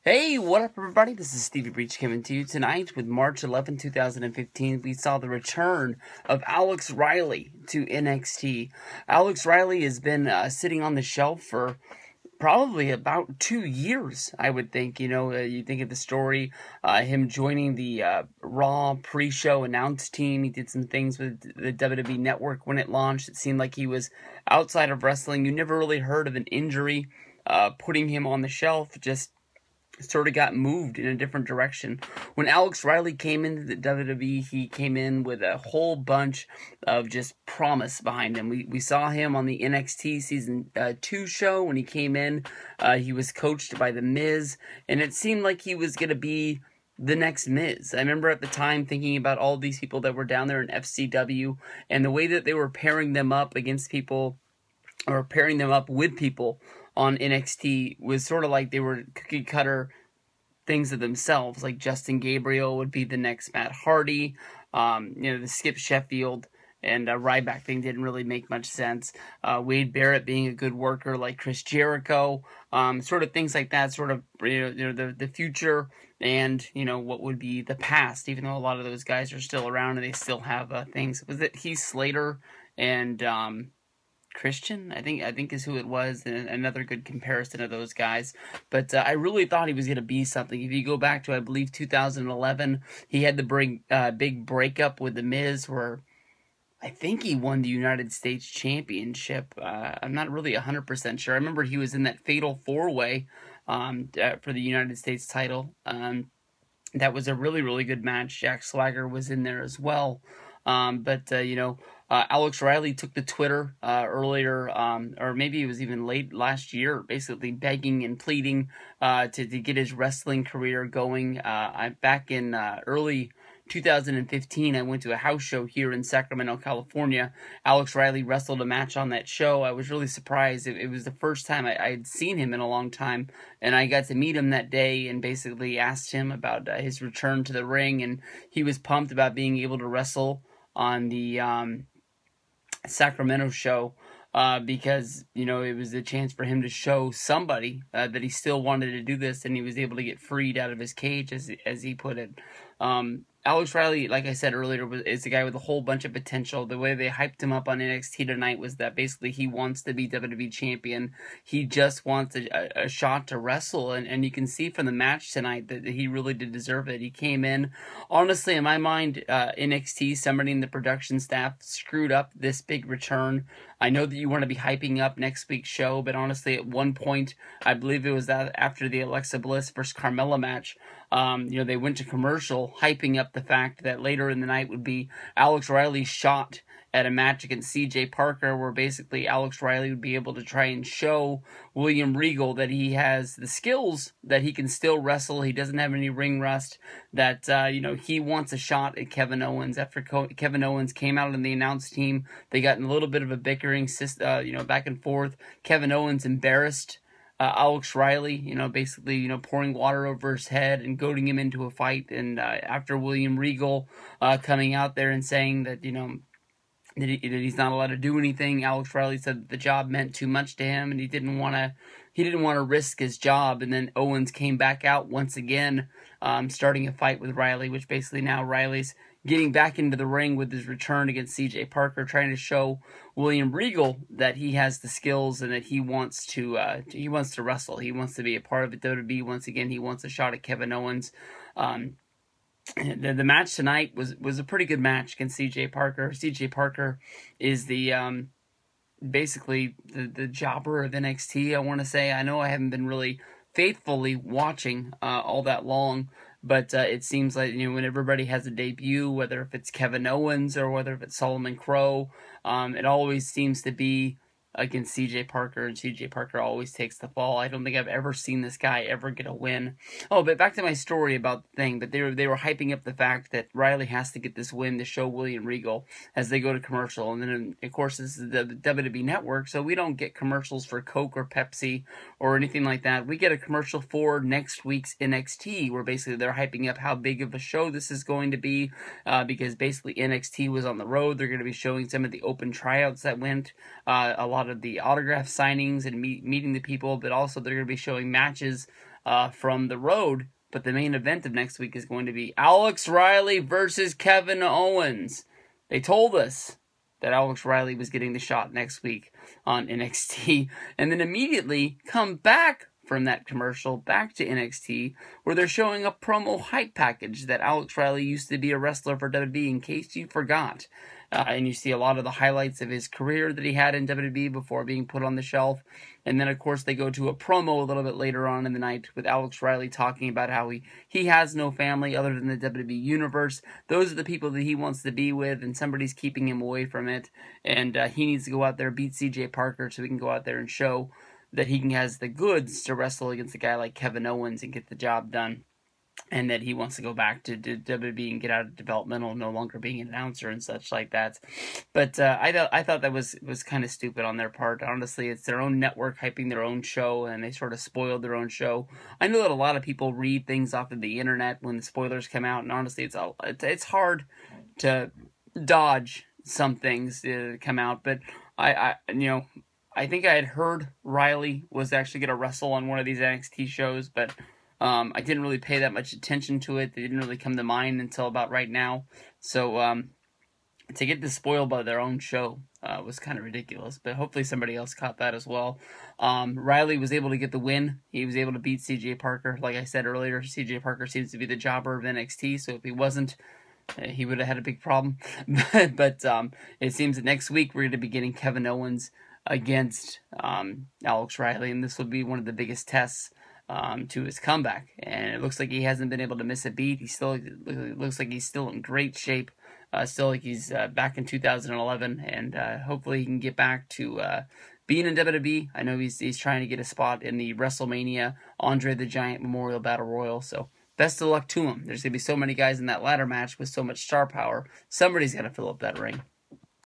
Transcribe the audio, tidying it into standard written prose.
Hey, what up, everybody? This is Stevie Breach coming to you tonight with March 11, 2015. We saw the return of Alex Riley to NXT. Alex Riley has been sitting on the shelf for probably about 2 years, I would think. You think of the story, him joining the Raw pre-show announce team. He did some things with the WWE Network when it launched. It seemed like he was outside of wrestling. You never really heard of an injury putting him on the shelf. Just sort of got moved in a different direction. When Alex Riley came into the WWE, he came in with a whole bunch of just promise behind him. We saw him on the NXT Season 2 show when he came in. He was coached by The Miz, and it seemed like he was going to be the next Miz. I remember at the time thinking about all these people that were down there in FCW, and the way that they were pairing them up against people, or pairing them up with people on NXT, was sort of like they were cookie cutter things of themselves. Like Justin Gabriel would be the next Matt Hardy. The Skip Sheffield and Ryback thing didn't really make much sense. Wade Barrett being a good worker like Chris Jericho. Sort of things like that. Sort of the future and what would be the past. Even though a lot of those guys are still around and they still have things. Was it Heath Slater and Christian, I think is who it was, and another good comparison of those guys. But I really thought he was going to be something. If you go back to, I believe, 2011, he had the big breakup with The Miz, where I think he won the United States Championship. I'm not really 100% sure. I remember he was in that Fatal 4-Way for the United States title. That was a really, really good match. Jack Swagger was in there as well. Alex Riley took to Twitter earlier, or maybe it was even late last year, basically begging and pleading to get his wrestling career going. Back in early 2015, I went to a house show here in Sacramento, California. Alex Riley wrestled a match on that show. I was really surprised. It was the first time I had seen him in a long time, and I got to meet him that day and basically asked him about his return to the ring, and he was pumped about being able to wrestle on the Sacramento show because it was a chance for him to show somebody that he still wanted to do this, and he was able to get freed out of his cage, as he put it. Alex Riley, like I said earlier, is a guy with a whole bunch of potential. The way they hyped him up on NXT tonight was that basically he wants to be WWE champion. He just wants a shot to wrestle, and you can see from the match tonight that he really did deserve it. He came in, honestly, in my mind, NXT, somebody in the production staff screwed up this big return. I know that you want to be hyping up next week's show, but honestly, at one point, I believe it was that after the Alexa Bliss versus Carmella match, they went to commercial, hyping up the fact that later in the night would be Alex Riley's shot at a match against CJ Parker, where basically Alex Riley would be able to try and show William Regal that he has the skills, that he can still wrestle, he doesn't have any ring rust, that he wants a shot at Kevin Owens. After Kevin Owens came out in the announce team, they got in a little bit of a bickering, back and forth. Kevin Owens embarrassed Alex Riley, basically, pouring water over his head and goading him into a fight. And after William Regal coming out there and saying that, that he's not allowed to do anything, Alex Riley said that the job meant too much to him, and he didn't want to risk his job. And then Owens came back out once again, starting a fight with Riley, which basically now Riley's getting back into the ring with his return against CJ Parker, trying to show William Regal that he has the skills and that he wants to wrestle. He wants to be a part of the WWE once again. He wants a shot at Kevin Owens. The match tonight was a pretty good match against CJ Parker. CJ Parker is the basically the jobber of NXT, I want to say. I know I haven't been really faithfully watching all that long, but it seems like when everybody has a debut, whether if it's Kevin Owens or whether if it's Solomon Crowe, it always seems to be against CJ Parker, and CJ Parker always takes the fall. I don't think I've ever seen this guy ever get a win. Oh, but back to my story about the thing, but they were hyping up the fact that Riley has to get this win to show William Regal as they go to commercial. And then, of course, this is the WWE Network, so we don't get commercials for Coke or Pepsi or anything like that. We get a commercial for next week's NXT, where basically they're hyping up how big of a show this is going to be, because basically NXT was on the road. They're going to be showing some of the open tryouts that went, a lot of the autograph signings and meeting the people, but also they're going to be showing matches from the road. But the main event of next week is going to be Alex Riley versus Kevin Owens. They told us that Alex Riley was getting the shot next week on NXT, and then immediately come back from that commercial back to NXT, where they're showing a promo hype package that Alex Riley used to be a wrestler for WWE, in case you forgot. And you see a lot of the highlights of his career that he had in WWE before being put on the shelf. And then, of course, they go to a promo a little bit later on in the night with Alex Riley talking about how he has no family other than the WWE Universe. Those are the people that he wants to be with, and somebody's keeping him away from it. And he needs to go out there, beat CJ Parker, so he can go out there and show that he has the goods to wrestle against a guy like Kevin Owens and get the job done. And that he wants to go back to WWE and get out of developmental, no longer being an announcer and such like that. But I thought that was kind of stupid on their part. Honestly, it's their own network hyping their own show, and they sort of spoiled their own show. I know that a lot of people read things off of the internet when the spoilers come out, and honestly, it's hard to dodge some things to come out. But I think I had heard Riley was actually going to wrestle on one of these NXT shows, but I didn't really pay that much attention to it. They didn't really come to mind until about right now. So to get this spoiled by their own show was kind of ridiculous. But hopefully somebody else caught that as well. Riley was able to get the win. He was able to beat CJ Parker. Like I said earlier, CJ Parker seems to be the jobber of NXT. So if he wasn't, he would have had a big problem. but it seems that next week we're going to be getting Kevin Owens against Alex Riley. And this will be one of the biggest tests to his comeback, and it looks like he hasn't been able to miss a beat. He still looks like he's still in great shape, still like he's back in 2011, and hopefully he can get back to being in WWE. I know he's trying to get a spot in the WrestleMania Andre the Giant Memorial Battle Royal, so best of luck to him. There's going to be so many guys in that ladder match with so much star power. Somebody's got to fill up that ring.